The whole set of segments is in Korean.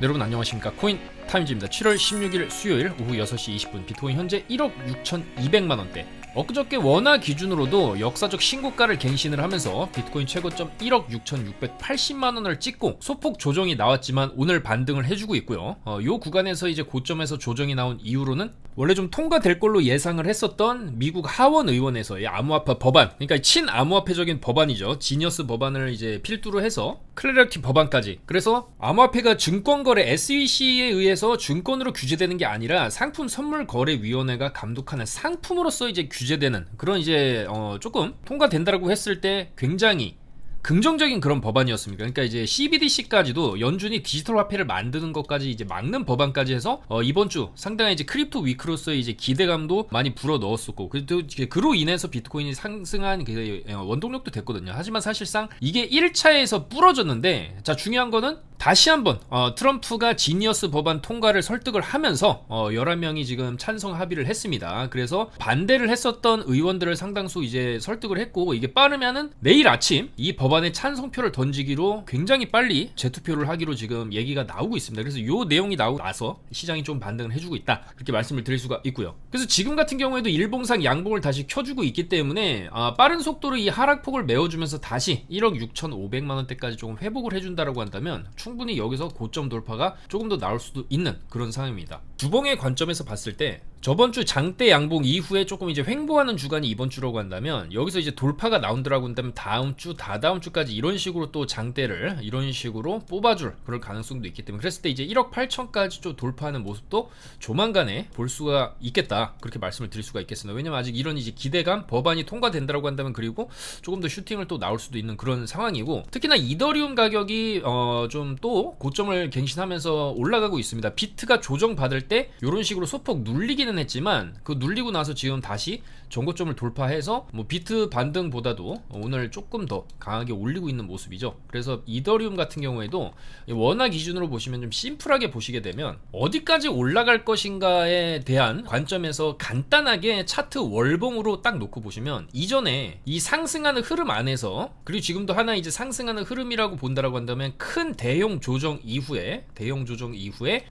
여러분 안녕하십니까. 코인 타임즈입니다. 7월 16일 수요일 오후 6시 20분 비트코인 현재 1억 6,200만원대, 엊그저께 원화 기준으로도 역사적 신고가를 갱신을 하면서 비트코인 최고점 1억 6,680만원을 찍고 소폭 조정이 나왔지만 오늘 반등을 해주고 있고요. 요 구간에서 이제 고점에서 조정이 나온 이후로는 원래 좀 통과될 걸로 예상을 했었던 미국 하원 의원에서의 암호화폐 법안, 그러니까 친암호화폐적인 법안이죠. 지니어스 법안을 이제 필두로 해서 클래리티 법안까지. 그래서 암호화폐가 증권거래 SEC에 의해서 증권으로 규제되는 게 아니라 상품선물거래위원회가 감독하는 상품으로서 이제 규제되는 그런 이제 조금 통과된다라고 했을 때 굉장히 긍정적인 그런 법안이었습니다. 그러니까 이제 CBDC까지도 연준이 디지털 화폐를 만드는 것까지 이제 막는 법안까지 해서 이번 주 상당히 이제 크립토 위크로서의 이제 기대감도 많이 불어 넣었었고, 그로 인해서 비트코인이 상승한 그 원동력도 됐거든요. 하지만 사실상 이게 1차에서 부러졌는데, 자, 중요한 거는 다시 한번 트럼프가 지니어스 법안 통과를 설득을 하면서 11명이 지금 찬성 합의를 했습니다. 그래서 반대를 했었던 의원들을 상당수 이제 설득을 했고, 이게 빠르면은 내일 아침 이 법안에 찬성표를 던지기로 굉장히 빨리 재투표를 하기로 지금 얘기가 나오고 있습니다. 그래서 요 내용이 나오고 나서 시장이 좀 반등을 해주고 있다, 그렇게 말씀을 드릴 수가 있고요. 그래서 지금 같은 경우에도 일봉상 양봉을 다시 켜주고 있기 때문에 빠른 속도로 이 하락폭을 메워주면서 다시 1억 6,500만원대까지 조금 회복을 해준다라고 한다면 충분히 여기서 고점 돌파가 조금 더 나올 수도 있는 그런 상황입니다. 주봉의 관점에서 봤을 때 저번주 장대 양봉 이후에 조금 이제 횡보하는 주간이 이번 주라고 한다면, 여기서 이제 돌파가 나온다라고 한다면 다음 주, 다다음 주까지 이런 식으로 또 장대를 이런 식으로 뽑아줄 그럴 가능성도 있기 때문에, 그랬을 때 이제 1억 8천까지 좀 돌파하는 모습도 조만간에 볼 수가 있겠다, 그렇게 말씀을 드릴 수가 있겠습니다. 왜냐면 아직 이런 이제 기대감, 법안이 통과된다라고 한다면 그리고 조금 더 슈팅을 또 나올 수도 있는 그런 상황이고, 특히나 이더리움 가격이 좀 또 고점을 갱신하면서 올라가고 있습니다. 비트가 조정받을 때 이런 식으로 소폭 눌리기는 했지만 그 눌리고 나서 지금 다시 전고점을 돌파해서 뭐 비트 반등보다도 오늘 조금 더 강하게 올리고 있는 모습이죠. 그래서 이더리움 같은 경우에도 원화 기준으로 보시면 좀 심플하게 보시게 되면 어디까지 올라갈 것인가에 대한 관점에서 간단하게 차트 월봉으로 딱 놓고 보시면, 이전에 이 상승하는 흐름 안에서, 그리고 지금도 하나 이제 상승하는 흐름이라고 본다라고 한다면 큰 대형 조정 이후에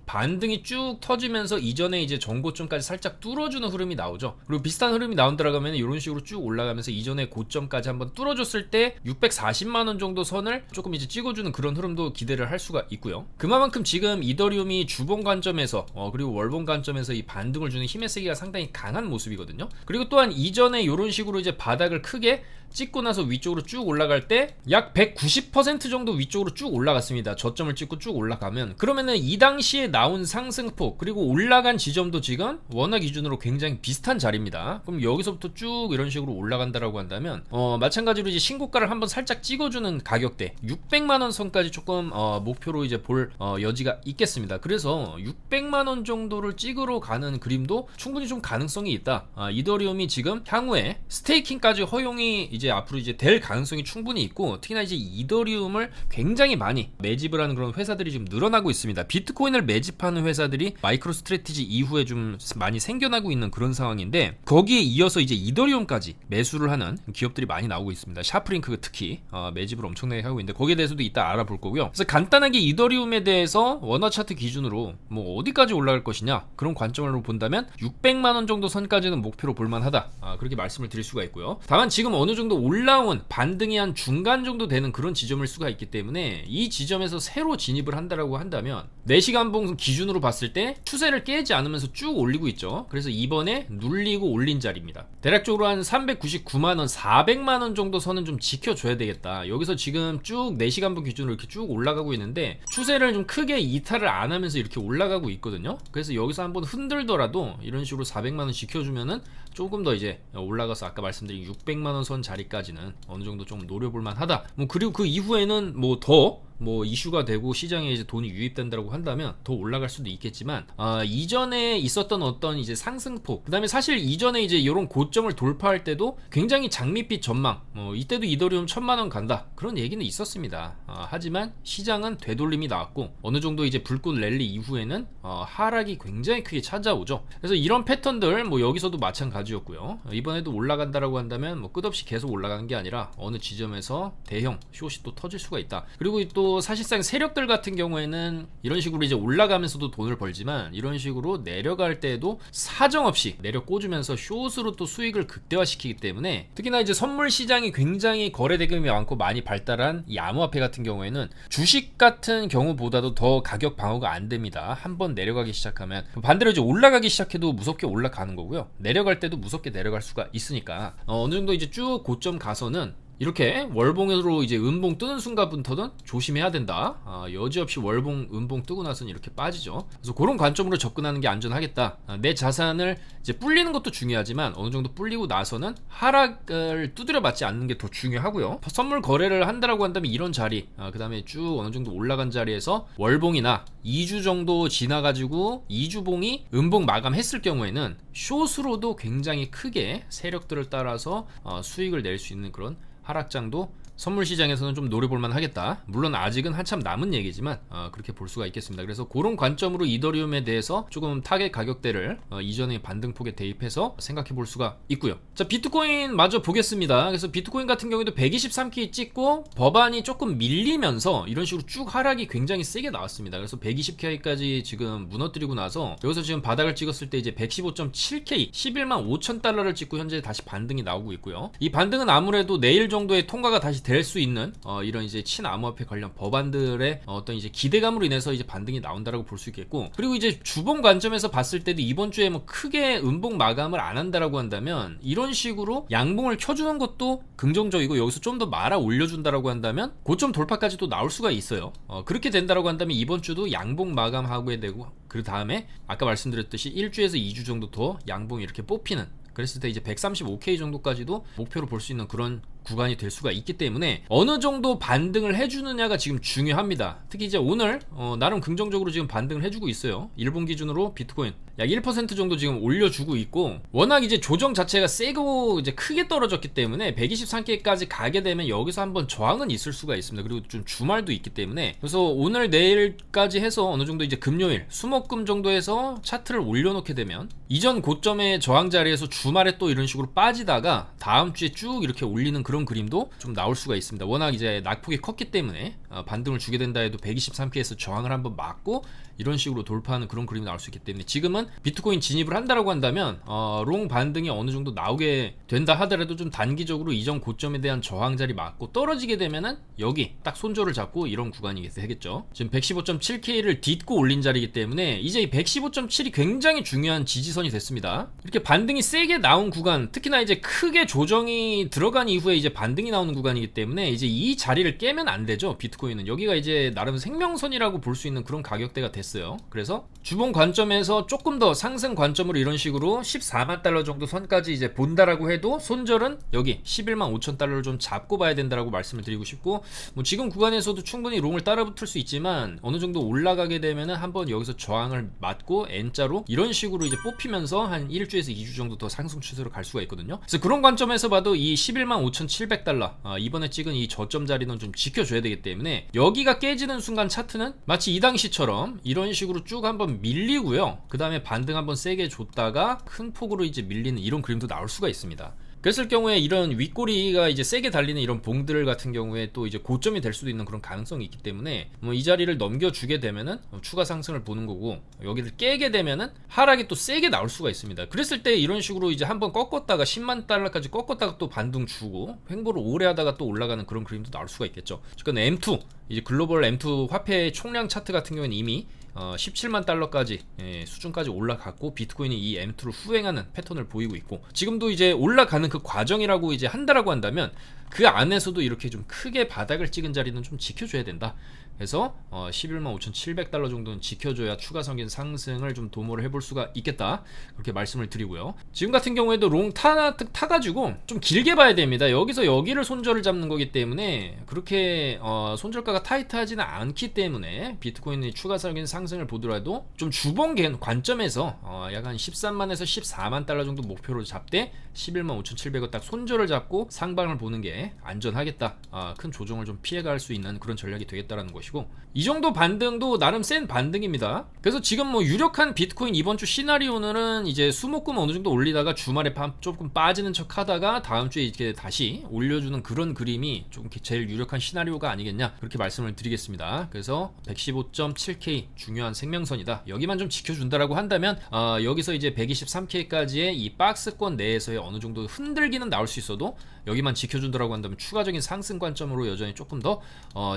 반등이 쭉 터지면서 이전에 이제 전고점까지 살짝 뚫어주는 흐름이 나오죠. 그리고 비슷한 흐름이 나온다라고 하면 이런 식으로 쭉 올라가면서 이전에 고점까지 한번 뚫어줬을 때 640만원 정도 선을 조금 이제 찍어주는 그런 흐름도 기대를 할 수가 있고요. 그만큼 지금 이더리움이 주봉 관점에서 그리고 월봉 관점에서 이 반등을 주는 힘의 세기가 상당히 강한 모습이거든요. 그리고 또한 이전에 이런 식으로 이제 바닥을 크게 찍고 나서 위쪽으로 쭉 올라갈 때 약 190% 정도 위쪽으로 쭉 올라갔습니다. 저점을 찍고 쭉 올라가면, 그러면은 이 당시에 나온 상승폭 그리고 올라간 지점도 지금 원화 기준으로 굉장히 비슷한 자리입니다. 그럼 여기서부터 쭉 이런 식으로 올라간다라고 한다면 마찬가지로 이제 신고가를 한번 살짝 찍어주는 가격대 600만원 선까지 조금 목표로 이제 볼 여지가 있겠습니다. 그래서 600만원 정도를 찍으러 가는 그림도 충분히 좀 가능성이 있다. 이더리움이 지금 향후에 스테이킹까지 허용이 이제 앞으로 이제 될 가능성이 충분히 있고, 특히나 이제 이더리움을 굉장히 많이 매집을 하는 그런 회사들이 지금 늘어나고 있습니다. 비트코인을 매집하는 회사들이 마이크로 스트래티지 이후에 좀 많이 생겨나고 있는 그런 상황인데, 거기에 이어서 이제 이더리움까지 매수를 하는 기업들이 많이 나오고 있습니다. 샤프링크 특히 매집을 엄청나게 하고 있는데, 거기에 대해서도 이따 알아볼 거고요. 그래서 간단하게 이더리움에 대해서 원화 차트 기준으로 뭐 어디까지 올라갈 것이냐, 그런 관점으로 본다면 600만원 정도 선까지는 목표로 볼만하다, 그렇게 말씀을 드릴 수가 있고요. 다만 지금 어느 정도 올라온 반등이 한 중간 정도 되는 그런 지점일 수가 있기 때문에, 이 지점에서 새로 진입을 한다라고 한다면 4시간 봉 기준으로 봤을 때 추세를 깨지 않으면서 쭉 올리고 있죠. 그래서 이번에 눌리고 올린 자리입니다. 대략적으로 한 399만원, 400만원 정도 선은 좀 지켜줘야 되겠다. 여기서 지금 쭉 4시간 봉 기준으로 이렇게 쭉 올라가고 있는데 추세를 좀 크게 이탈을 안 하면서 이렇게 올라가고 있거든요. 그래서 여기서 한번 흔들더라도 이런 식으로 400만원 지켜주면은 조금 더 이제 올라가서 아까 말씀드린 600만원 선 자리까지는 어느 정도 좀 노려볼만 하다. 그리고 그 이후에는 뭐 이슈가 되고 시장에 이제 돈이 유입된다고 한다면 더 올라갈 수도 있겠지만, 이전에 있었던 어떤 이제 상승폭, 그 다음에 사실 이전에 이제 이런 고점을 돌파할 때도 굉장히 장밋빛 전망, 이때도 이더리움 1000만원 간다, 그런 얘기는 있었습니다. 하지만 시장은 되돌림이 나왔고 어느 정도 이제 불꽃 랠리 이후에는 하락이 굉장히 크게 찾아오죠. 그래서 이런 패턴들 뭐 여기서도 마찬가지였고요. 이번에도 올라간다라고 한다면 뭐 끝없이 계속 올라가는 게 아니라 어느 지점에서 대형 숏이 또 터질 수가 있다. 그리고 또 경우에도 사실상 세력들 같은 경우에는 이런 식으로 이제 올라가면서도 돈을 벌지만 이런 식으로 내려갈 때에도 사정없이 내려 꽂으면서 숏으로 또 수익을 극대화시키기 때문에, 특히나 이제 선물 시장이 굉장히 거래 대금이 많고 많이 발달한 이 암호화폐 같은 경우에는 주식 같은 경우보다도 더 가격 방어가 안 됩니다. 한번 내려가기 시작하면 반대로 이제 올라가기 시작해도 무섭게 올라가는 거고요. 내려갈 때도 무섭게 내려갈 수가 있으니까 어느 정도 이제 쭉 고점 가서는 이렇게 월봉으로 이제 음봉 뜨는 순간부터는 조심해야 된다. 여지없이 월봉, 음봉 뜨고 나서는 이렇게 빠지죠. 그래서 그런 관점으로 접근하는 게 안전하겠다. 내 자산을 이제 불리는 것도 중요하지만 어느 정도 불리고 나서는 하락을 두드려 맞지 않는 게 더 중요하고요. 선물 거래를 한다라고 한다면 이런 자리, 그 다음에 쭉 어느 정도 올라간 자리에서 월봉이나 2주 정도 지나가지고 2주봉이 음봉 마감했을 경우에는 숏으로도 굉장히 크게 세력들을 따라서 수익을 낼 수 있는 그런 하락장도 선물 시장에서는 좀 노려볼만 하겠다. 물론 아직은 한참 남은 얘기지만 그렇게 볼 수가 있겠습니다. 그래서 그런 관점으로 이더리움에 대해서 조금 타겟 가격대를 이전의 반등폭에 대입해서 생각해 볼 수가 있고요. 자, 비트코인 마저 보겠습니다. 그래서 비트코인 같은 경우에도 123K 찍고 법안이 조금 밀리면서 이런 식으로 쭉 하락이 굉장히 세게 나왔습니다. 그래서 120K까지 지금 무너뜨리고 나서 여기서 지금 바닥을 찍었을 때 이제 115.7K 11만 5천 달러를 찍고 현재 다시 반등이 나오고 있고요. 이 반등은 아무래도 내일 정도의 통과가 다시 될 수 있는 이런 이제 친암호화폐 관련 법안들의 어떤 이제 기대감으로 인해서 이제 반등이 나온다라고 볼 수 있겠고, 그리고 이제 주봉 관점에서 봤을 때도 이번 주에 뭐 크게 음봉 마감을 안 한다라고 한다면 이런 식으로 양봉을 켜주는 것도 긍정적이고, 여기서 좀 더 말아 올려준다라고 한다면 고점 돌파까지도 나올 수가 있어요. 그렇게 된다라고 한다면 이번 주도 양봉 마감하게 되고, 그 다음에 아까 말씀드렸듯이 1주에서 2주 정도 더 양봉이 이렇게 뽑히는, 그랬을 때 이제 135K 정도까지도 목표로 볼 수 있는 그런 구간이 될 수가 있기 때문에 어느 정도 반등을 해주느냐가 지금 중요합니다. 특히 이제 오늘 나름 긍정적으로 지금 반등을 해주고 있어요. 일본 기준으로 비트코인 약 1% 정도 지금 올려주고 있고, 워낙 이제 조정 자체가 세고 이제 크게 떨어졌기 때문에 123K까지 가게 되면 여기서 한번 저항은 있을 수가 있습니다. 그리고 좀 주말도 있기 때문에, 그래서 오늘 내일까지 해서 어느 정도 이제 금요일 수목금 정도에서 차트를 올려놓게 되면 이전 고점의 저항 자리에서 주말에 또 이런 식으로 빠지다가 다음 주에 쭉 이렇게 올리는 그런 그림도 좀 나올 수가 있습니다. 워낙 이제 낙폭이 컸기 때문에 반등을 주게 된다 해도 123K에서 저항을 한번 막고 이런 식으로 돌파하는 그런 그림이 나올 수 있기 때문에, 지금은 비트코인 진입을 한다라고 한다면 롱 반등이 어느 정도 나오게 된다 하더라도 좀 단기적으로 이전 고점에 대한 저항 자리 맞고 떨어지게 되면은 여기 딱 손절을 잡고 이런 구간이 되겠죠. 지금 115.7K를 딛고 올린 자리이기 때문에 이제 이 115.7이 굉장히 중요한 지지선이 됐습니다. 이렇게 반등이 세게 나온 구간, 특히나 이제 크게 조정이 들어간 이후에 이제 반등이 나오는 구간이기 때문에 이제 이 자리를 깨면 안 되죠. 비트코인은 여기가 이제 나름 생명선이라고 볼 수 있는 그런 가격대가 됐어요. 그래서 주봉 관점에서 조금 더 상승 관점으로 이런 식으로 14만 달러 정도 선까지 이제 본다라고 해도 손절은 여기 11만 5천 달러를 좀 잡고 봐야 된다라고 말씀을 드리고 싶고, 뭐 지금 구간에서도 충분히 롱을 따라붙을 수 있지만 어느 정도 올라가게 되면은 한번 여기서 저항을 맞고 N자로 이런 식으로 이제 뽑히면서 한 1주에서 2주 정도 더 상승 추세로 갈 수가 있거든요. 그래서 그런 관점에서 봐도 이 11만 5,700달러 이번에 찍은 이 저점 자리는 좀 지켜줘야 되기 때문에, 여기가 깨지는 순간 차트는 마치 이 당시처럼 이런 식으로 쭉 한번 밀리고요. 그 다음에 반등 한번 세게 줬다가 큰 폭으로 이제 밀리는 이런 그림도 나올 수가 있습니다. 그랬을 경우에 이런 윗꼬리가 이제 세게 달리는 이런 봉들 같은 경우에 또 이제 고점이 될 수도 있는 그런 가능성이 있기 때문에 뭐 이 자리를 넘겨주게 되면은 추가 상승을 보는 거고, 여기를 깨게 되면은 하락이 또 세게 나올 수가 있습니다. 그랬을 때 이런 식으로 이제 한번 꺾었다가 10만 달러까지 꺾었다가 또 반등 주고 횡보를 오래 하다가 또 올라가는 그런 그림도 나올 수가 있겠죠. 그러니까 M2 이제 글로벌 M2 화폐 총량 차트 같은 경우에는 이미 17만 달러까지 수준까지 올라갔고, 비트코인이 이 M2를 후행하는 패턴을 보이고 있고, 지금도 이제 올라가는 그 과정이라고 이제 한다라고 한다면 그 안에서도 이렇게 좀 크게 바닥을 찍은 자리는 좀 지켜줘야 된다. 그래서 11만 5,700달러 정도는 지켜줘야 추가적인 상승을 좀 도모를 해볼 수가 있겠다, 그렇게 말씀을 드리고요. 지금 같은 경우에도 롱 타가지고 좀 길게 봐야 됩니다. 여기서 여기를 손절을 잡는 거기 때문에 그렇게 손절가가 타이트하지는 않기 때문에 비트코인의 추가적인 상승을 보더라도 좀 주봉 관점에서 약 한 13만에서 14만 달러 정도 목표로 잡되 11만 5,700원 딱 손절을 잡고 상방을 보는 게 이제 안전하겠다, 큰 조정을 좀 피해갈 수 있는 그런 전략이 되겠다라는 것이고, 이 정도 반등도 나름 센 반등입니다. 그래서 지금 뭐 유력한 비트코인 이번 주 시나리오는 이제 수목금 어느 정도 올리다가 주말에 조금 빠지는 척 하다가 다음 주에 이렇게 다시 올려주는 그런 그림이 좀 제일 유력한 시나리오가 아니겠냐, 그렇게 말씀을 드리겠습니다. 그래서 115.7K 중요한 생명선이다, 여기만 좀 지켜준다라고 한다면 여기서 이제 123K까지의 이 박스권 내에서의 어느 정도 흔들기는 나올 수 있어도 여기만 지켜준다라고 한다면 추가적인 상승 관점으로 여전히 조금 더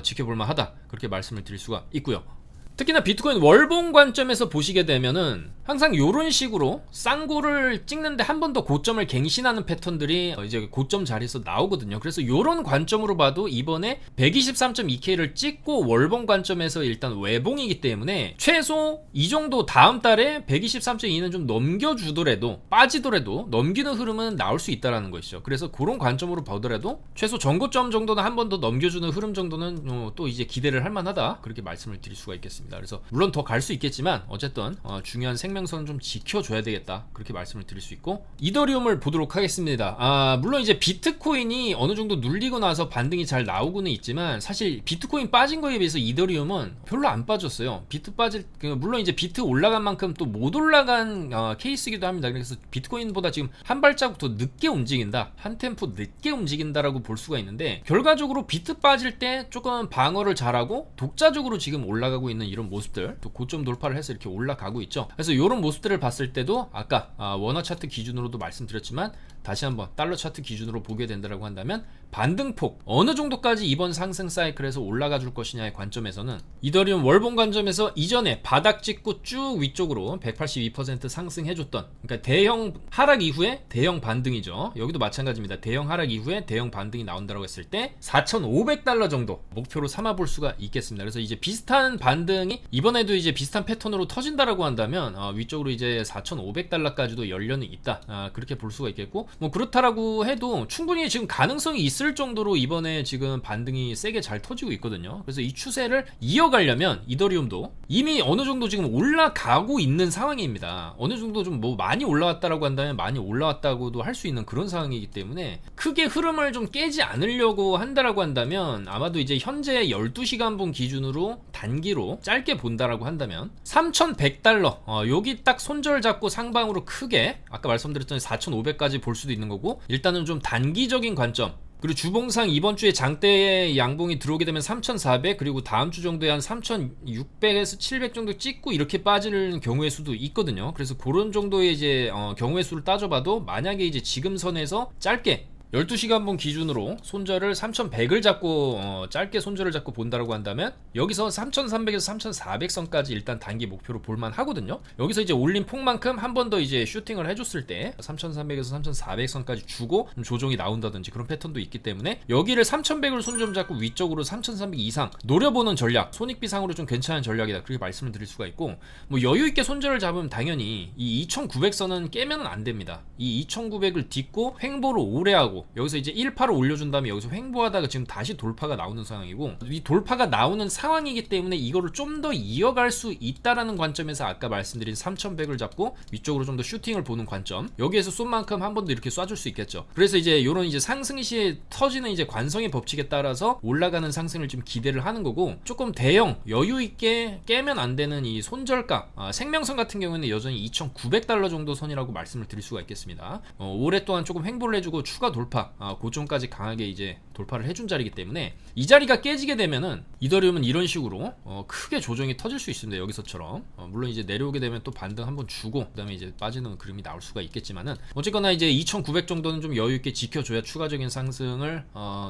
지켜볼만 하다, 그렇게 말씀을 드릴 수가 있고요. 특히나 비트코인 월봉 관점에서 보시게 되면은 항상 이런 식으로 쌍고를 찍는데 한 번 더 고점을 갱신하는 패턴들이 이제 고점 자리에서 나오거든요. 그래서 이런 관점으로 봐도 이번에 123.2K를 찍고 월봉 관점에서 일단 외봉이기 때문에 최소 이 정도 다음 달에 123.2는 좀 넘겨주더라도, 빠지더라도 넘기는 흐름은 나올 수 있다라는 것이죠. 그래서 그런 관점으로 보더라도 최소 전고점 정도는 한 번 더 넘겨주는 흐름 정도는 또 이제 기대를 할 만하다, 그렇게 말씀을 드릴 수가 있겠습니다. 그래서 물론 더 갈 수 있겠지만 어쨌든 중요한 생명선은 좀 지켜줘야 되겠다, 그렇게 말씀을 드릴 수 있고, 이더리움을 보도록 하겠습니다. 물론 이제 비트코인이 어느 정도 눌리고 나서 반등이 잘 나오고는 있지만 사실 비트코인 빠진 거에 비해서 이더리움은 별로 안 빠졌어요. 물론 이제 비트 올라간 만큼 또 못 올라간 케이스이기도 합니다. 그래서 비트코인보다 지금 한 발자국 더 늦게 움직인다, 한 템포 늦게 움직인다라고 볼 수가 있는데, 결과적으로 비트 빠질 때 조금 방어를 잘하고 독자적으로 지금 올라가고 있는 이런 모습들, 또 고점 돌파를 해서 이렇게 올라가고 있죠. 그래서 이런 모습들을 봤을 때도 아까 원화 차트 기준으로도 말씀드렸지만 다시 한번 달러 차트 기준으로 보게 된다라고 한다면 반등폭 어느 정도까지 이번 상승 사이클에서 올라가 줄 것이냐의 관점에서는 이더리움 월봉 관점에서 이전에 바닥 찍고 쭉 위쪽으로 182% 상승해줬던, 그러니까 대형 하락 이후에 대형 반등이죠. 여기도 마찬가지입니다. 대형 하락 이후에 대형 반등이 나온다고 했을 때 4,500달러 정도 목표로 삼아 볼 수가 있겠습니다. 그래서 이제 비슷한 반등이 이번에도 이제 비슷한 패턴으로 터진다라고 한다면 위쪽으로 이제 4,500달러까지도 연료는 있다, 그렇게 볼 수가 있겠고, 뭐 그렇다라고 해도 충분히 지금 가능성이 있을 정도로 이번에 지금 반등이 세게 잘 터지고 있거든요. 그래서 이 추세를 이어가려면 이더리움도 이미 어느 정도 지금 올라가고 있는 상황입니다. 어느 정도 좀 뭐 많이 올라왔다라고 한다면 많이 올라왔다고도 할 수 있는 그런 상황이기 때문에 크게 흐름을 좀 깨지 않으려고 한다라고 한다면 아마도 이제 현재 12시간분 기준으로 단기로 짧게 본다라고 한다면 3,100달러 여기 딱 손절 잡고 상방으로 크게 아까 말씀드렸던 4,500까지 볼 수도 있는 거고, 일단은 좀 단기적인 관점, 그리고 주봉상 이번 주에 장대의 양봉이 들어오게 되면 3,400, 그리고 다음 주 정도에 한 3,600에서 700 정도 찍고 이렇게 빠지는 경우의 수도 있거든요. 그래서 그런 정도의 이제 경우의 수를 따져봐도 만약에 이제 지금 선에서 짧게 12시간분 기준으로 손절을 3,100을 잡고 짧게 손절을 잡고 본다라고 한다면 여기서 3,300에서 3,400선까지 일단 단기 목표로 볼만 하거든요. 여기서 이제 올린 폭만큼 한 번 더 이제 슈팅을 해줬을 때 3,300에서 3,400선까지 주고 조정이 나온다든지 그런 패턴도 있기 때문에 여기를 3,100을 손좀 잡고 위쪽으로 3,300 이상 노려보는 전략, 손익비상으로 좀 괜찮은 전략이다, 그렇게 말씀을 드릴 수가 있고, 뭐 여유있게 손절을 잡으면 당연히 이 2,900선은 깨면 안 됩니다. 이 2,900을 딛고 횡보를 오래 하고 여기서 이제 1파를 올려준 다음에 여기서 횡보하다가 지금 다시 돌파가 나오는 상황이고, 이 돌파가 나오는 상황이기 때문에 이거를 좀 더 이어갈 수 있다라는 관점에서 아까 말씀드린 3,100을 잡고 위쪽으로 좀 더 슈팅을 보는 관점, 여기에서 쏜 만큼 한 번 더 이렇게 쏴줄 수 있겠죠. 그래서 이제 이런 이제 상승 시에 터지는 이제 관성의 법칙에 따라서 올라가는 상승을 좀 기대를 하는 거고, 조금 대형 여유 있게 깨면 안 되는 이 손절가 생명선 같은 경우에는 여전히 2,900달러 정도 선이라고 말씀을 드릴 수가 있겠습니다. 오랫동안 조금 횡보를 해주고 추가 돌파, 고점까지 강하게 이제 돌파를 해준 자리이기 때문에 이 자리가 깨지게 되면은 이더리움은 이런 식으로 크게 조정이 터질 수 있습니다. 여기서처럼 물론 이제 내려오게 되면 또 반등 한번 주고 그다음에 이제 빠지는 그림이 나올 수가 있겠지만은 어쨌거나 이제 2,900 정도는 좀 여유 있게 지켜줘야 추가적인 상승을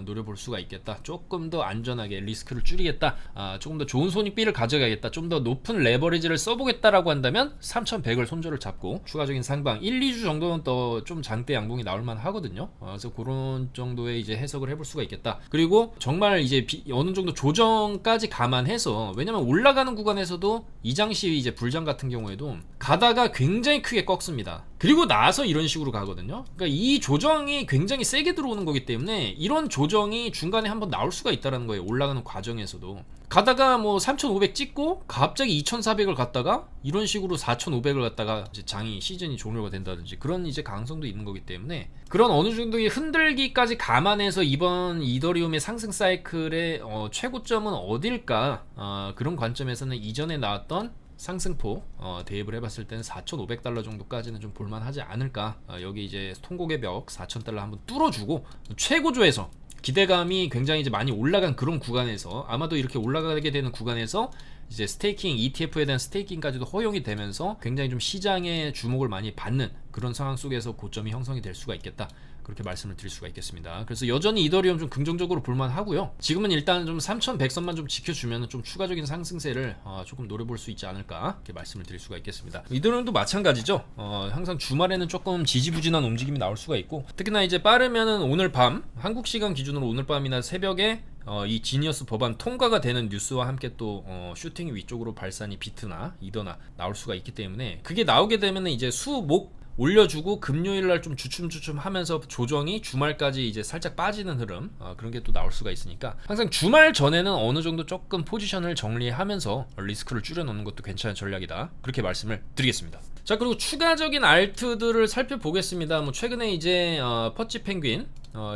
노려볼 수가 있겠다. 조금 더 안전하게 리스크를 줄이겠다, 조금 더 좋은 손익비를 가져가겠다, 좀 더 높은 레버리지를 써보겠다라고 한다면 3,100을 손절을 잡고 추가적인 상방 1, 2주 정도는 더 좀 장대 양봉이 나올만 하거든요. 그래서 그런 정도의 이제 해석을 해볼 수가 있겠다. 그리고 정말 이제 어느 정도 조정까지 감안해서, 왜냐면 올라가는 구간에서도 이장시 이제 불장 같은 경우에도 가다가 굉장히 크게 꺾습니다. 그리고 나서 이런 식으로 가거든요. 그러니까 이 조정이 굉장히 세게 들어오는 거기 때문에 이런 조정이 중간에 한번 나올 수가 있다는 거예요. 올라가는 과정에서도. 가다가 뭐 3,500 찍고 갑자기 2,400을 갔다가 이런 식으로 4,500을 갔다가 이제 장이 시즌이 종료가 된다든지 그런 이제 가능성도 있는 거기 때문에 그런 어느 정도의 흔들기까지 감안해서 이번 이더리움의 상승 사이클의 최고점은 어딜까? 그런 관점에서는 이전에 나왔던 상승폭 대입을 해봤을 때는 4,500달러 정도까지는 좀 볼만하지 않을까. 여기 이제 통곡의 벽 4,000달러 한번 뚫어주고 최고조에서 기대감이 굉장히 이제 많이 올라간 그런 구간에서 아마도 이렇게 올라가게 되는 구간에서 이제 스테이킹 ETF에 대한 스테이킹까지도 허용이 되면서 굉장히 좀 시장의 주목을 많이 받는 그런 상황 속에서 고점이 형성이 될 수가 있겠다. 그렇게 말씀을 드릴 수가 있겠습니다. 그래서 여전히 이더리움 좀 긍정적으로 볼만 하고요. 지금은 일단 좀 3,100선만 좀 지켜주면 좀 추가적인 상승세를 조금 노려볼 수 있지 않을까 이렇게 말씀을 드릴 수가 있겠습니다. 이더리움도 마찬가지죠. 항상 주말에는 조금 지지부진한 움직임이 나올 수가 있고 특히나 이제 빠르면은 오늘 밤 한국 시간 기준으로 오늘 밤이나 새벽에 이 지니어스 법안 통과가 되는 뉴스와 함께 또 슈팅 위쪽으로 발산이 비트나 이더나 나올 수가 있기 때문에 그게 나오게 되면 이제 수목 올려주고 금요일날 좀 주춤주춤 하면서 조정이 주말까지 이제 살짝 빠지는 흐름 그런 게 또 나올 수가 있으니까 항상 주말 전에는 어느 정도 조금 포지션을 정리하면서 리스크를 줄여놓는 것도 괜찮은 전략이다 그렇게 말씀을 드리겠습니다. 자, 그리고 추가적인 알트들을 살펴보겠습니다. 뭐 최근에 이제 퍼치 펭귄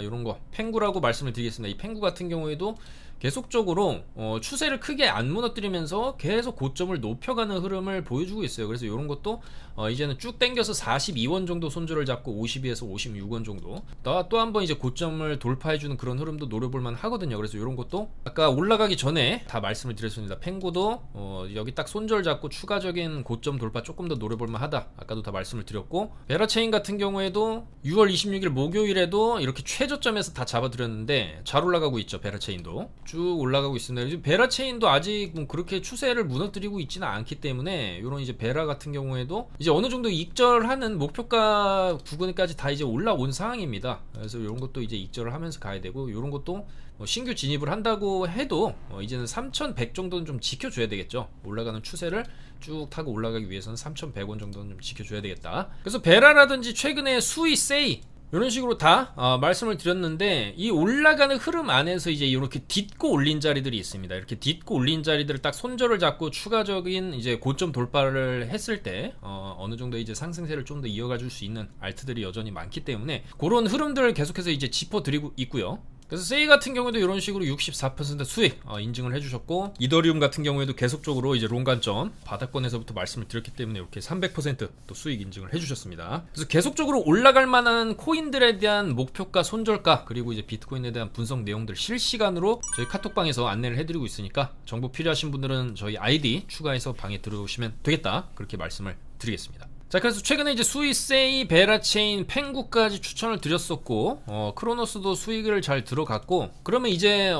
이런 거 펭구라고 말씀을 드리겠습니다. 이 펭구 같은 경우에도 계속적으로 추세를 크게 안 무너뜨리면서 계속 고점을 높여가는 흐름을 보여주고 있어요. 그래서 이런 것도 이제는 쭉 당겨서 42원 정도 손절을 잡고 52에서 56원 정도 또 한번 이제 고점을 돌파해주는 그런 흐름도 노려볼만 하거든요. 그래서 이런 것도 아까 올라가기 전에 다 말씀을 드렸습니다. 펭구도 여기 딱 손절 잡고 추가적인 고점 돌파 조금 더 노려볼만 하다 아까도 다 말씀을 드렸고 베라체인 같은 경우에도 6월 26일 목요일에도 이렇게 최저점에서 다 잡아드렸는데 잘 올라가고 있죠. 베라체인도 쭉 올라가고 있습니다. 베라체인도 아직 뭐 그렇게 추세를 무너뜨리고 있지는 않기 때문에 이런 이제 베라 같은 경우에도 이제 어느 정도 익절하는 목표가 부근까지 다 이제 올라온 상황입니다. 그래서 이런 것도 이제 익절을 하면서 가야 되고 이런 것도 신규 진입을 한다고 해도 이제는 3,100 정도는 좀 지켜줘야 되겠죠. 올라가는 추세를 쭉 타고 올라가기 위해서는 3,100원 정도는 좀 지켜줘야 되겠다. 그래서 베라라든지 최근에 수이 세이 이런 식으로 다 말씀을 드렸는데 이 올라가는 흐름 안에서 이제 이렇게 딛고 올린 자리들이 있습니다. 이렇게 딛고 올린 자리들을 딱 손절을 잡고 추가적인 이제 고점 돌파를 했을 때 어느 정도 이제 상승세를 좀 더 이어가 줄 수 있는 알트들이 여전히 많기 때문에 그런 흐름들을 계속해서 이제 짚어드리고 있고요. 그래서 세이 같은 경우에도 이런 식으로 64% 수익 인증을 해주셨고 이더리움 같은 경우에도 계속적으로 이제 롱관점 바닥권에서부터 말씀을 드렸기 때문에 이렇게 300%또 수익 인증을 해주셨습니다. 그래서 계속적으로 올라갈 만한 코인들에 대한 목표가, 손절가 그리고 이제 비트코인에 대한 분석 내용들 실시간으로 저희 카톡방에서 안내를 해드리고 있으니까 정보 필요하신 분들은 저희 아이디 추가해서 방에 들어오시면 되겠다 그렇게 말씀을 드리겠습니다. 자, 그래서 최근에 이제 수이세이, 베라체인, 펭구까지 추천을 드렸었고 크로노스도 수익을 잘 들어갔고 그러면 이제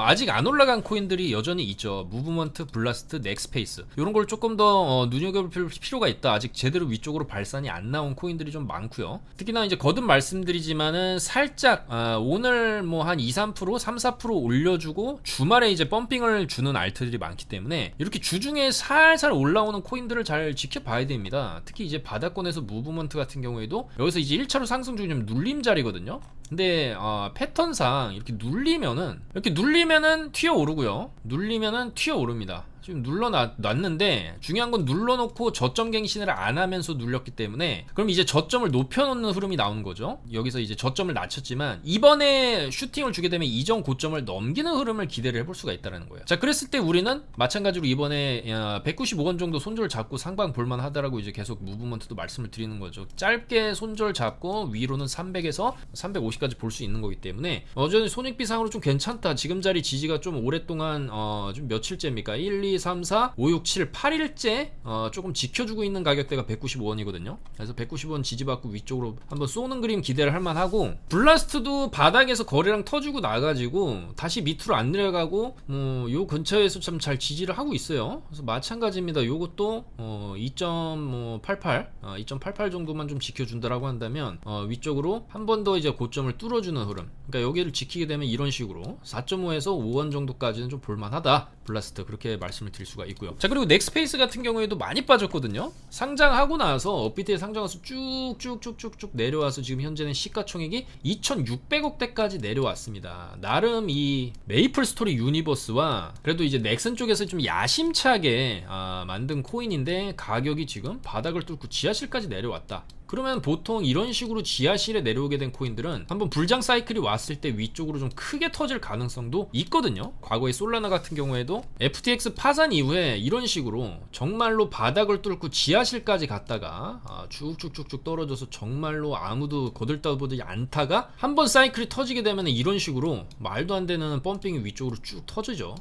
아직 안 올라간 코인들이 여전히 있죠. 무브먼트, 블라스트, 넥스페이스 이런 걸 조금 더 눈여겨볼 필요가 있다. 아직 제대로 위쪽으로 발산이 안 나온 코인들이 좀 많고요. 특히나 이제 거듭 말씀드리지만은 살짝 오늘 뭐 한 2, 3%, 3, 4% 올려주고 주말에 이제 펌핑을 주는 알트들이 많기 때문에 이렇게 주중에 살살 올라오는 코인들을 잘 지켜봐야 됩니다. 특히 이제 바닥권에서 무브먼트 같은 경우에도 여기서 이제 1차로 상승 중이 좀 눌림 자리거든요. 근데 패턴상 이렇게 눌리면은 튀어 오르고요. 눌리면은 튀어 오릅니다. 지금 눌러놨는데 중요한 건 눌러놓고 저점 갱신을 안 하면서 눌렸기 때문에 그럼 이제 저점을 높여놓는 흐름이 나오는 거죠. 여기서 이제 저점을 낮췄지만 이번에 슈팅을 주게 되면 이전 고점을 넘기는 흐름을 기대를 해볼 수가 있다는 거예요. 자, 그랬을 때 우리는 마찬가지로 이번에 195원 정도 손절 잡고 상방 볼만 하다라고 이제 계속 무브먼트도 말씀을 드리는 거죠. 짧게 손절 잡고 위로는 300에서 350까지 볼 수 있는 거기 때문에 여전히 손익비상으로 좀 괜찮다. 지금 자리 지지가 좀 오랫동안 좀 며칠째입니까? 1, 2, 3, 4, 5, 6, 7, 8일째 조금 지켜주고 있는 가격대가 195원이거든요. 그래서 195원 지지받고 위쪽으로 한번 쏘는 그림 기대를 할 만하고 블라스트도 바닥에서 거래량 터주고 나가지고 다시 밑으로 안 내려가고 요 근처에서 참 잘 지지를 하고 있어요. 그래서 마찬가지입니다. 요것도 2.88 정도만 좀 지켜준다라고 한다면 위쪽으로 한 번 더 이제 고점을 뚫어주는 흐름. 그러니까 여기를 지키게 되면 이런 식으로 4.5에서 5원 정도까지는 좀 볼만하다. 블라스트 그렇게 말씀을 말씀을 드릴 수가 있고요. 자, 그리고 넥스페이스 같은 경우에도 많이 빠졌거든요. 상장하고 나서 업비트에 상장해서 쭉쭉쭉쭉쭉 내려와서 지금 현재는 시가총액이 2,600억대까지 내려왔습니다. 나름 이 메이플 스토리 유니버스와 그래도 이제 넥슨 쪽에서 좀 야심차게 만든 코인인데 가격이 지금 바닥을 뚫고 지하실까지 내려왔다. 그러면 보통 이런 식으로 지하실에 내려오게 된 코인들은 한번 불장 사이클이 왔을 때 위쪽으로 좀 크게 터질 가능성도 있거든요. 과거에 솔라나 같은 경우에도 FTX 파산 이후에 이런 식으로 정말로 바닥을 뚫고 지하실까지 갔다가 쭉쭉쭉쭉 떨어져서 정말로 아무도 거들떠보지 않다가 한번 사이클이 터지게 되면 이런 식으로 말도 안 되는 펌핑이 위쪽으로 쭉 터지죠.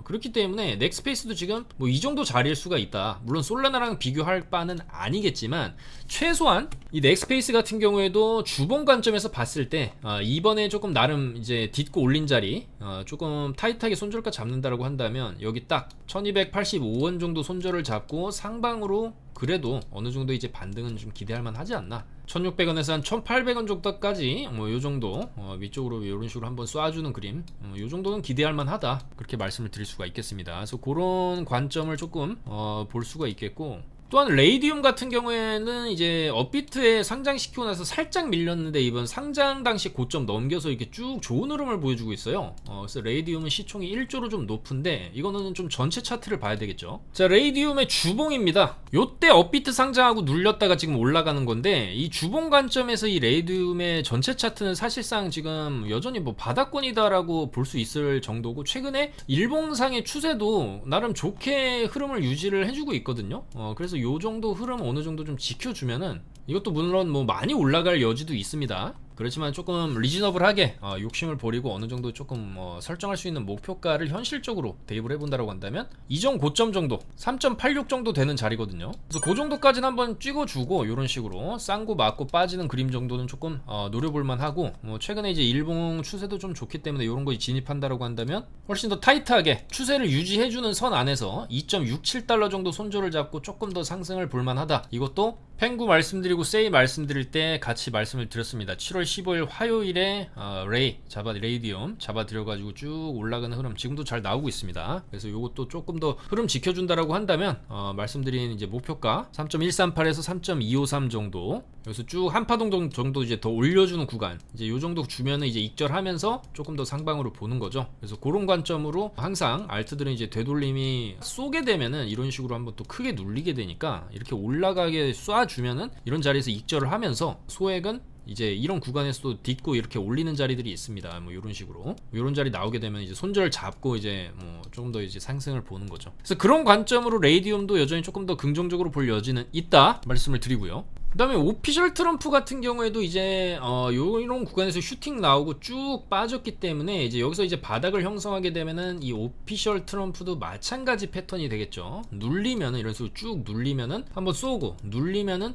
그렇기 때문에 넥스페이스도 지금 뭐 이 정도 자리일 수가 있다. 물론 솔라나랑 비교할 바는 아니겠지만 최소한 이 넥스페이스 같은 경우에도 주봉 관점에서 봤을 때 이번에 조금 나름 이제 딛고 올린 자리 조금 타이트하게 손절가 잡는다라고 한다면 여기 딱 1285원 정도 손절을 잡고 상방으로 그래도 어느 정도 이제 반등은 좀 기대할 만하지 않나. 1600원에서 한 1800원 정도까지 뭐 요 정도 위쪽으로 이런 식으로 한번 쏴주는 그림 요 정도는 기대할 만하다. 그렇게 말씀을 드릴 수가 있겠습니다. 그래서 그런 관점을 조금 볼 수가 있겠고, 또한 레이디움 같은 경우에는 이제 업비트에 상장시키고 나서 살짝 밀렸는데 이번 상장 당시 고점 넘겨서 이렇게 쭉 좋은 흐름을 보여주고 있어요. 그래서 레이디움은 시총이 1조로 좀 높은데 이거는 좀 전체 차트를 봐야 되겠죠. 자, 레이디움의 주봉입니다. 요때 업비트 상장하고 눌렸다가 지금 올라가는 건데 이 주봉 관점에서 이 레이디움의 전체 차트는 사실상 지금 여전히 뭐 바닥권이다라고 볼 수 있을 정도고, 최근에 일봉상의 추세도 나름 좋게 흐름을 유지를 해주고 있거든요. 그래서 요 정도 흐름 어느 정도 좀 지켜주면은 이것도 물론 뭐 많이 올라갈 여지도 있습니다. 그렇지만 조금 리즈너블하게 욕심을 버리고 어느 정도 조금 설정할 수 있는 목표가를 현실적으로 대입을 해본다라고 한다면 이전 고점 정도 3.86 정도 되는 자리거든요. 그래서 그 정도까지는 한번 찍어주고 이런 식으로 쌍고 맞고 빠지는 그림 정도는 조금 노려볼만 하고, 최근에 이제 일봉 추세도 좀 좋기 때문에 이런 거에 진입한다라고 한다면 훨씬 더 타이트하게 추세를 유지해주는 선 안에서 2.67달러 정도 손절을 잡고 조금 더 상승을 볼만하다. 이것도 펭구 말씀드리고 세이 말씀드릴 때 같이 말씀을 드렸습니다. 7월 15일 화요일에 레이디움 잡아들여가지고 쭉 올라가는 흐름 지금도 잘 나오고 있습니다. 그래서 이것도 조금 더 흐름 지켜준다라고 한다면 말씀드린 이제 목표가 3.138에서 3.253 정도, 여기서 쭉 한파동 정도 이제 더 올려주는 구간, 이제 요 정도 주면은 이제 익절하면서 조금 더 상방으로 보는 거죠. 그래서 그런 관점으로 항상 알트들은 이제 되돌림이 쏘게 되면은 이런 식으로 한번 또 크게 눌리게 되니까 이렇게 올라가게 쏴주면은 이런 자리에서 익절을 하면서 소액은 이제 이런 구간에서도 딛고 이렇게 올리는 자리들이 있습니다. 뭐 이런 식으로 이런 자리 나오게 되면 이제 손절 잡고 이제 뭐 조금 더 이제 상승을 보는 거죠. 그래서 그런 관점으로 레이디움도 여전히 조금 더 긍정적으로 볼 여지는 있다 말씀을 드리고요. 그 다음에 오피셜 트럼프 같은 경우에도 이제 이런 구간에서 슈팅 나오고 쭉 빠졌기 때문에 이제 여기서 이제 바닥을 형성하게 되면은 이 오피셜 트럼프도 마찬가지 패턴이 되겠죠. 눌리면은 이런 식으로 쭉 눌리면은 한번 쏘고 눌리면은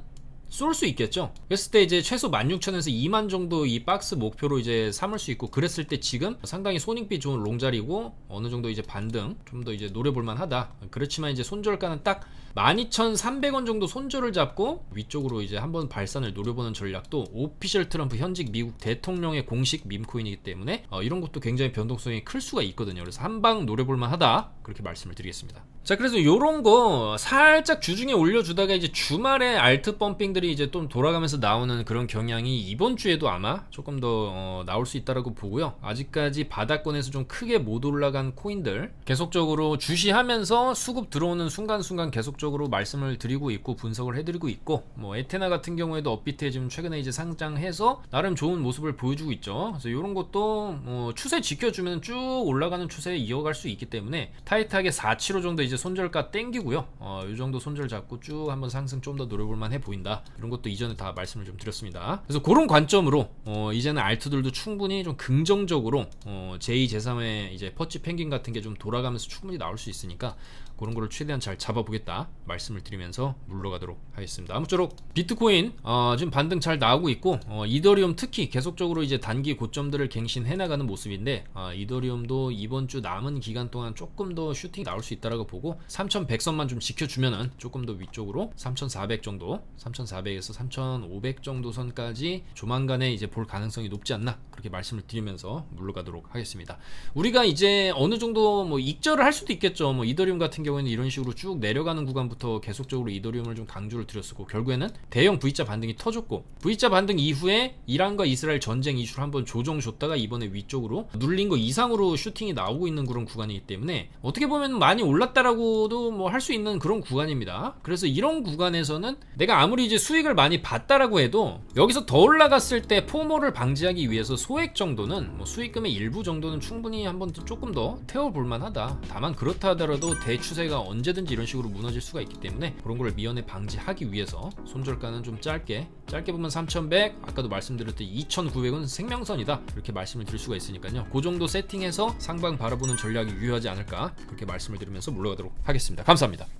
쏠 수 있겠죠. 그랬을 때 이제 최소 16,000에서 2만 정도 이 박스 목표로 이제 삼을 수 있고, 그랬을 때 지금 상당히 손익비 좋은 롱자리고 어느 정도 이제 반등 좀 더 이제 노려볼만 하다. 그렇지만 이제 손절가는 딱 12,300원 정도 손절을 잡고 위쪽으로 이제 한번 발산을 노려보는 전략도 오피셜 트럼프 현직 미국 대통령의 공식 밈코인이기 때문에 이런 것도 굉장히 변동성이 클 수가 있거든요. 그래서 한방 노려볼만 하다, 그렇게 말씀을 드리겠습니다. 자, 그래서 요런 거 살짝 주중에 올려주다가 이제 주말에 알트 펌핑들이 이제 좀 돌아가면서 나오는 그런 경향이 이번 주에도 아마 조금 더 나올 수 있다라고 보고요. 아직까지 바닥권에서 좀 크게 못 올라간 코인들 계속적으로 주시하면서 수급 들어오는 순간순간 계속적으로 말씀을 드리고 있고 분석을 해드리고 있고, 뭐 에테나 같은 경우에도 업비트에 지금 최근에 이제 상장해서 나름 좋은 모습을 보여주고 있죠. 그래서 이런 것도 뭐 추세 지켜주면 쭉 올라가는 추세에 이어갈 수 있기 때문에 타이트하게 475 정도 이제 손절가 땡기고요. 이 정도 손절 잡고 쭉 한번 상승 좀 더 노려볼만 해 보인다. 이런 것도 이전에 다 말씀을 좀 드렸습니다. 그래서 그런 관점으로 이제는 알트들도 충분히 좀 긍정적으로 제2, 제3의 이제 퍼치 펭귄 같은 게 좀 돌아가면서 충분히 나올 수 있으니까 그런 거를 최대한 잘 잡아보겠다 말씀을 드리면서 물러가도록 하겠습니다. 아무쪼록 비트코인 지금 반등 잘 나오고 있고, 이더리움 특히 계속적으로 이제 단기 고점들을 갱신해 나가는 모습인데, 이더리움도 이번 주 남은 기간 동안 조금 더 슈팅 나올 수 있다라고 보고 보고 3100선만 좀 지켜주면은 조금 더 위쪽으로 3400 정도, 3400에서 3500 정도 선까지 조만간에 이제 볼 가능성이 높지 않나, 그렇게 말씀을 드리면서 물러가도록 하겠습니다. 우리가 이제 어느 정도 뭐 익절을 할 수도 있겠죠. 뭐 이더리움 같은 경우에는 이런 식으로 쭉 내려가는 구간부터 계속적으로 이더리움을 좀 강조를 드렸었고, 결국에는 대형 V자 반등이 터졌고, V자 반등 이후에 이란과 이스라엘 전쟁 이슈를 한번 조정 줬다가 이번에 위쪽으로 눌린 거 이상으로 슈팅이 나오고 있는 그런 구간이기 때문에 어떻게 보면 많이 올랐다라고도 뭐 할 수 있는 그런 구간입니다. 그래서 이런 구간에서는 내가 아무리 이제 수익을 많이 봤다라고 해도 여기서 더 올라갔을 때 포모를 방지하기 위해서 소액 정도는, 뭐 수익금의 일부 정도는 충분히 한번 조금 더 태워볼 만하다. 다만 그렇다 하더라도 대추세가 언제든지 이런 식으로 무너질 수가 있기 때문에 그런 걸 미연에 방지하기 위해서 손절가는 좀 짧게 보면 3100, 아까도 말씀드렸듯이 2900은 생명선이다, 이렇게 말씀을 드릴 수가 있으니까요. 그 정도 세팅해서 상방 바라보는 전략이 유효하지 않을까, 그렇게 말씀을 드리면서 물러가도록 하겠습니다. 감사합니다.